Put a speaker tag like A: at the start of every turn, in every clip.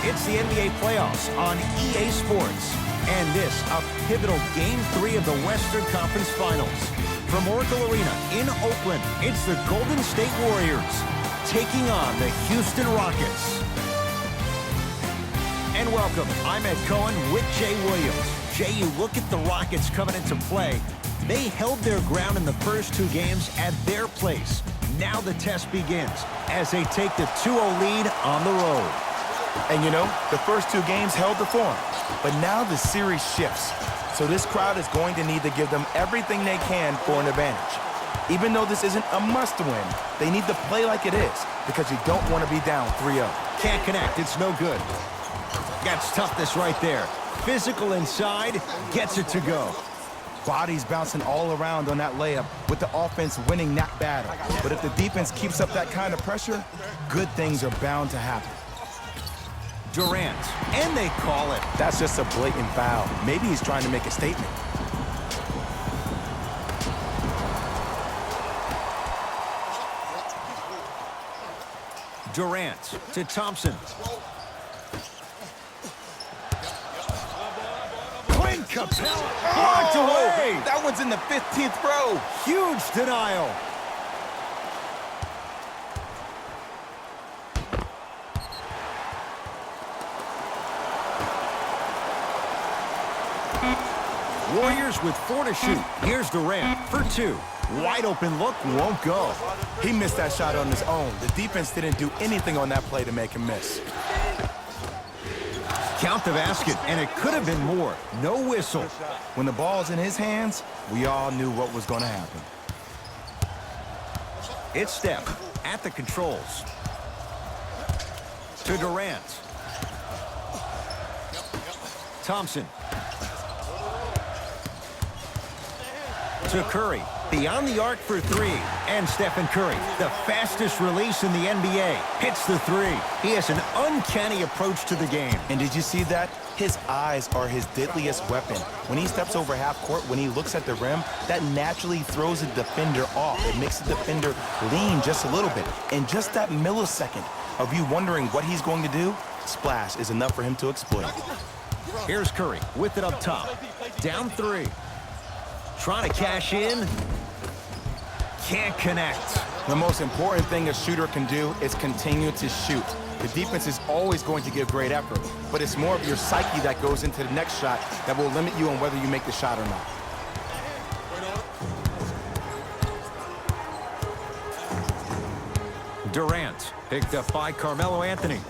A: It's the NBA playoffs on EA Sports. And this, a pivotal Game 3 of the Western Conference Finals. From Oracle Arena in Oakland, it's the Golden State Warriors taking on the Houston Rockets. And welcome, I'm Ed Cohen with Jay Williams. Jay, you look at the Rockets coming into play. They held their ground in the first two games at their place. Now the test begins as they take the 2-0 lead on the road.
B: And you know, the first two games held the form, but now the series shifts. So this crowd is going to need to give them everything they can for an advantage. Even though this isn't a must-win, they need to play like it is because you don't want to be down 3-0.
A: Can't connect, it's no good. That's toughness right there. Physical inside, gets it to go.
B: Bodies bouncing all around on that layup with the offense winning that battle. But if the defense keeps up that kind of pressure, good things are bound to happen.
A: Durant, and they call it.
B: That's just a blatant foul. Maybe he's trying to make a statement.
A: Durant to Thompson. Clint Capella blocked away.
B: That one's in the 15th row.
A: Huge denial. Warriors with 4 to shoot. Here's Durant for 2. Wide open look, won't go.
B: He missed that shot on his own. The defense didn't do anything on that play to make him miss.
A: Count the basket, and it could have been more. No whistle.
B: When the ball's in his hands, we all knew what was going to happen.
A: It's Steph at the controls. To Durant. Thompson. To Curry. Beyond the arc for 3. And Stephen Curry, the fastest release in the NBA, hits the 3. He has an uncanny approach to the game.
B: And did you see that? His eyes are his deadliest weapon. When he steps over half court, when he looks at the rim, that naturally throws the defender off. It makes the defender lean just a little bit. And just that millisecond of you wondering what he's going to do, splash is enough for him to exploit.
A: Here's Curry with it up top. Down 3. Trying to cash in. Can't connect.
B: The most important thing a shooter can do is continue to shoot. The defense is always going to give great effort, but it's more of your psyche that goes into the next shot that will limit you on whether you make the shot or not.
A: Durant picked up by Carmelo Anthony.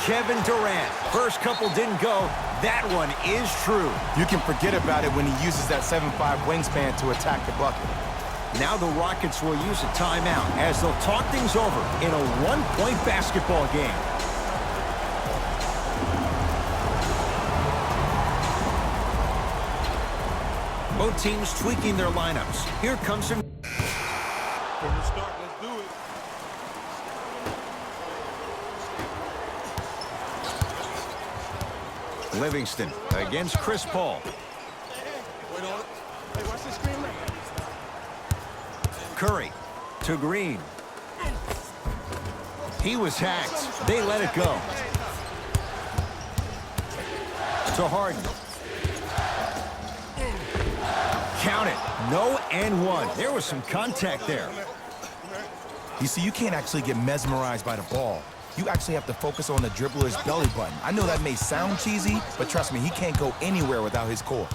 A: Kevin Durant. First couple didn't go. That one is true.
B: You can forget about it when he uses that 7'5" wingspan to attack the bucket.
A: Now the Rockets will use a timeout as they'll talk things over in a one-point basketball game. Both teams tweaking their lineups. Here comes some.
C: From the start, let's do it.
A: Livingston against Chris Paul.
C: Wait on it. Hey, watch the screen.
A: Curry to Green. He was hacked. They let it go. To Harden. Count it. No and 1. There was some contact there.
B: You see, you can't actually get mesmerized by the ball. You actually have to focus on the dribbler's belly button. I know that may sound cheesy, but trust me, he can't go anywhere without his core.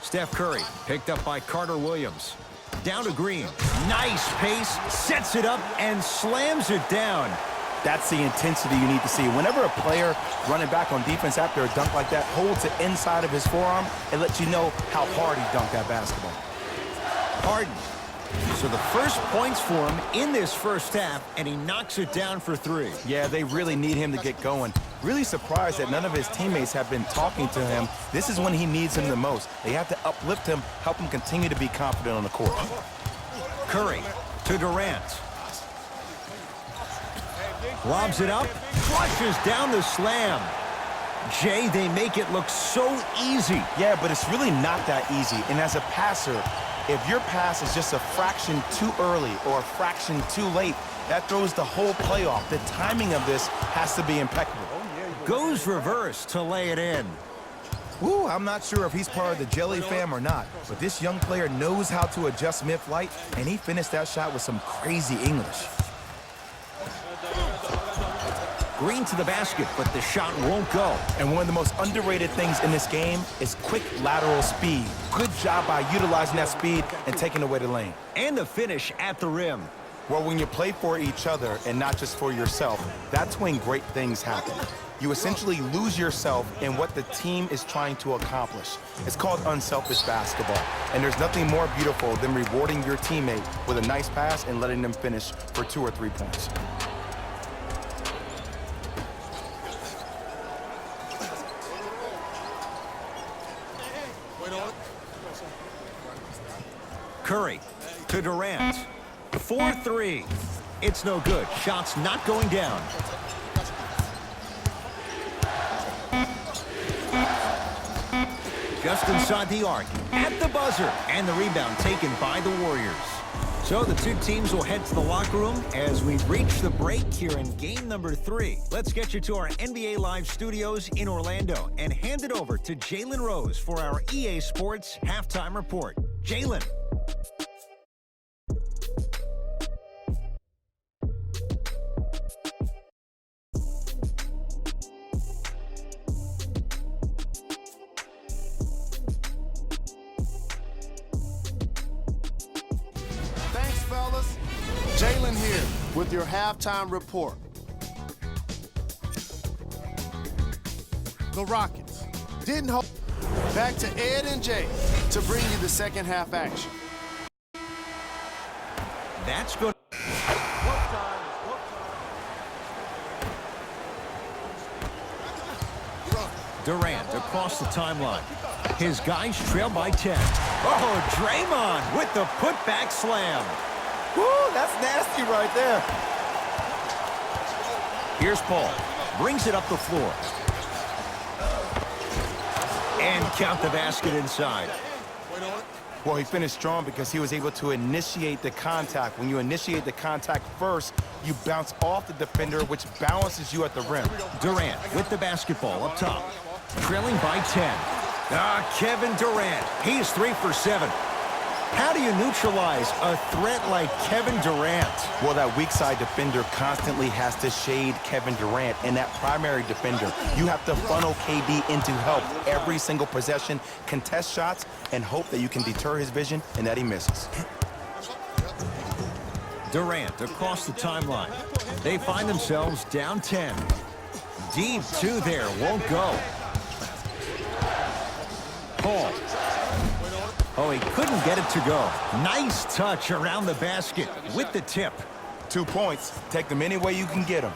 A: Steph Curry picked up by Carter Williams. Down to Green. Nice pace. Sets it up and slams it down.
B: That's the intensity you need to see. Whenever a player running back on defense after a dunk like that holds it inside of his forearm, it lets you know how hard he dunked that basketball.
A: Harden. So the first points for him in this first half, and he knocks it down for 3.
B: Yeah, they really need him to get going. Really surprised that none of his teammates have been talking to him. This is when he needs him the most. They have to uplift him, help him continue to be confident on the court.
A: Curry to Durant. Lobs it up, flushes down the slam. Jay, they make it look so easy.
B: Yeah, but it's really not that easy. And as a passer, If your pass is just a fraction too early or a fraction too late, that throws the whole play off. The timing of this has to be impeccable.
A: Goes reverse to lay it in.
D: Ooh, I'm not sure if he's part of the Jelly fam or not, but this young player knows how to adjust mid-flight, and he finished that shot with some crazy English.
A: Green to the basket, but the shot won't go.
B: And one of the most underrated things in this game is quick lateral speed. Good job by utilizing that speed and taking away the lane.
A: And the finish at the rim.
B: Well, when you play for each other and not just for yourself, that's when great things happen. You essentially lose yourself in what the team is trying to accomplish. It's called unselfish basketball. And there's nothing more beautiful than rewarding your teammate with a nice pass and letting them finish for 2 or 3 points.
A: Curry to Durant. 4-3. It's no good. Shot's not going down. Just inside the arc, at the buzzer, and the rebound taken by the Warriors. So the two teams will head to the locker room as we reach the break here in game number 3. Let's get you to our NBA Live studios in Orlando and hand it over to Jalen Rose for our EA Sports halftime report. Jalen.
E: Jalen here with your halftime report. The Rockets didn't hold. Back to Ed and Jay to bring you the second half action.
A: That's good. Durant across the timeline. His guys trail by 10. Oh, Draymond with the putback slam.
B: Woo, that's nasty right there.
A: Here's Paul. Brings it up the floor. And count the basket inside.
B: Well, he finished strong because he was able to initiate the contact. When you initiate the contact first, you bounce off the defender, which balances you at the rim.
A: Durant with the basketball up top. Trailing by 10. Kevin Durant. He's 3 for 7. How do you neutralize a threat like Kevin Durant?
B: Well, that weak side defender constantly has to shade Kevin Durant, and that primary defender, you have to funnel KD into help every single possession, contest shots, and hope that you can deter his vision and that he misses.
A: Durant across the timeline. They find themselves down 10. Deep 2 there, won't go. Paul. Oh, he couldn't get it to go. Nice touch around the basket with the tip.
B: 2 points. Take them any way you can get them.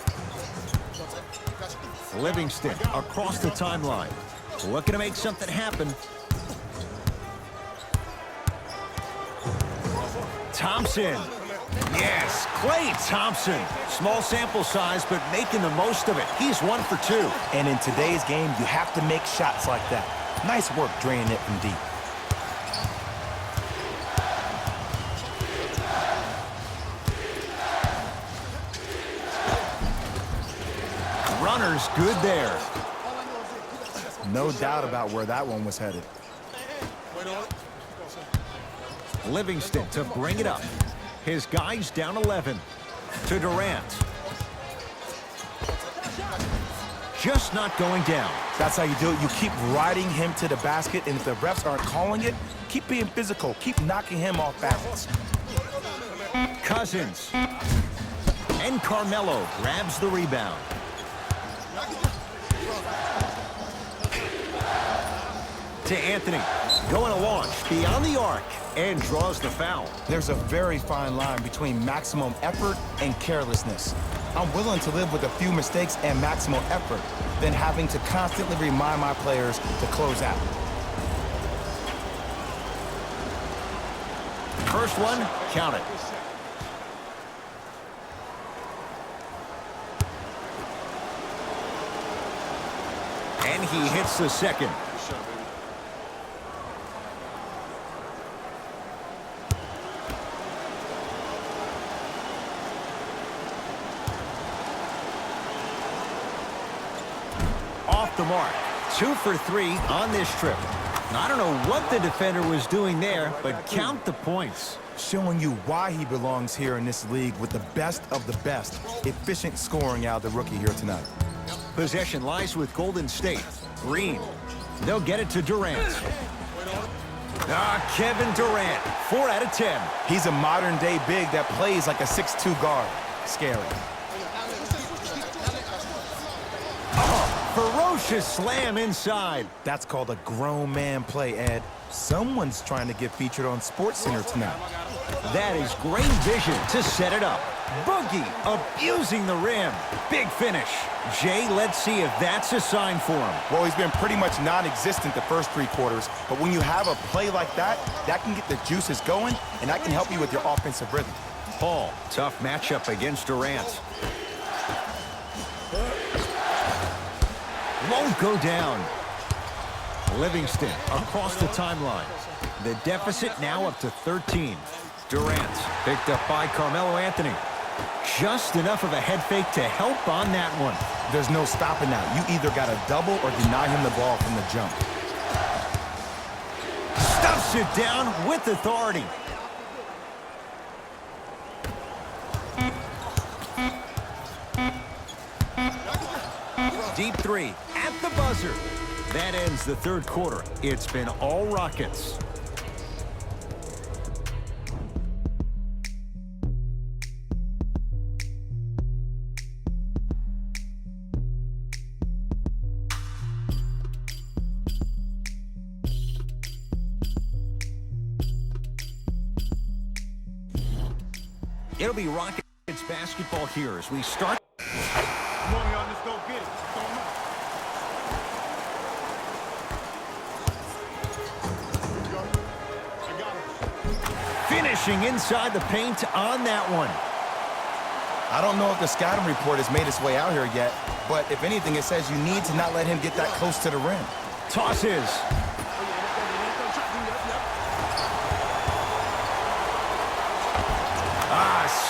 A: Livingston across the timeline. Looking to make something happen. Thompson. Yes, Klay Thompson. Small sample size, but making the most of it. He's 1 for 2.
B: And in today's game, you have to make shots like that. Nice work draining it from deep.
A: Runner's good there.
D: No doubt about where that one was headed.
A: Livingston to bring it up. His guys down 11. To Durant. Just not going down.
B: That's how you do it. You keep riding him to the basket, and if the refs aren't calling it, keep being physical. Keep knocking him off balance.
A: Cousins. And Carmelo grabs the rebound. To Anthony. Going to launch beyond the arc and draws the foul.
B: There's a very fine line between maximum effort and carelessness. I'm willing to live with a few mistakes and maximum effort than having to constantly remind my players to close out.
A: First one, count it. And he hits the second. the mark. 2 for 3 on this trip. I don't know what the defender was doing there, but count the points.
D: Showing you why he belongs here in this league with the best of the best. Efficient scoring out of the rookie here tonight.
A: Possession lies with Golden State. Green. They'll get it to Durant. Kevin Durant, 4 out of 10.
D: He's a modern-day big that plays like a 6'2 guard. Scary.
A: Ferocious slam inside.
D: That's called a grown man play, Ed. Someone's trying to get featured on SportsCenter tonight.
A: That is great vision to set it up. Boogie abusing the rim. Big finish. Jay, let's see if that's a sign for him.
D: Well, he's been pretty much non-existent the first 3 quarters, but when you have a play like that, that can get the juices going, and that can help you with your offensive rhythm.
A: Paul, tough matchup against Durant. Won't go down. Livingston across the timeline. The deficit now up to 13. Durant picked up by Carmelo Anthony. Just enough of a head fake to help on that one.
D: There's no stopping that. You either got to double or deny him the ball from the jump.
A: Stuffs it down with authority. Deep 3 at the buzzer. That ends the 3rd quarter. It's been all Rockets. It'll be Rockets basketball here as we start.
C: Come on, y'all, let's go get it. Throw 'em out. Here we go. I got him.
A: Finishing inside the paint on that one.
D: I don't know if the scouting report has made its way out here yet, but if anything, it says you need to not let him get that close to the rim.
A: Tosses.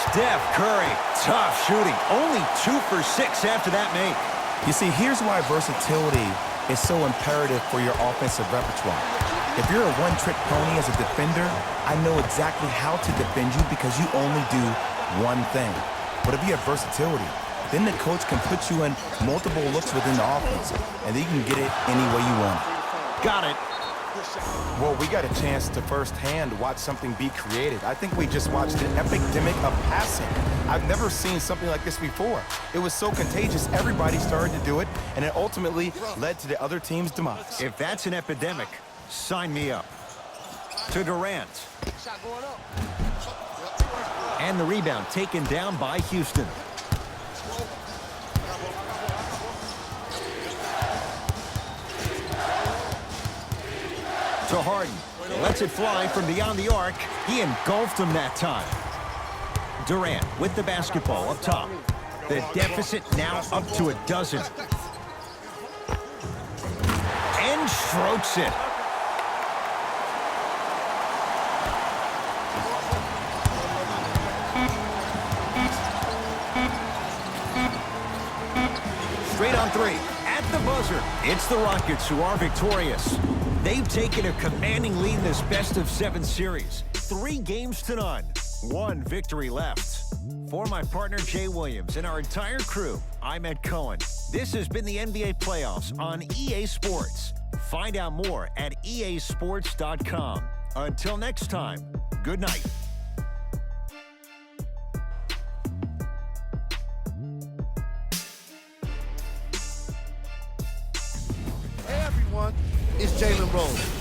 A: Steph Curry, tough shooting. Only 2 for 6 after that make.
D: You see, here's why versatility is so imperative for your offensive repertoire. If you're a one-trick pony as a defender, I know exactly how to defend you because you only do one thing. But if you have versatility, then the coach can put you in multiple looks within the offense, and then you can get it any way you want.
A: Got it.
D: Well, we got a chance to firsthand watch something be created. I think we just watched an epidemic of passing. I've never seen something like this before. It was so contagious, everybody started to do it, and it ultimately led to the other team's demise.
A: If that's an epidemic, sign me up. To Durant. And the rebound taken down by Houston. To Harden. Lets it fly from beyond the arc. He engulfed him that time. Durant with the basketball up top. The deficit now up to 12. And strokes it. Straight on 3. At the buzzer, it's the Rockets who are victorious. They've taken a commanding lead in this best-of-7 series. 3 games to none. 1 victory left. For my partner, Jay Williams, and our entire crew, I'm Ed Cohen. This has been the NBA Playoffs on EA Sports. Find out more at easports.com. Until next time, good night.
E: Hey, everyone. It's Jalen Rose.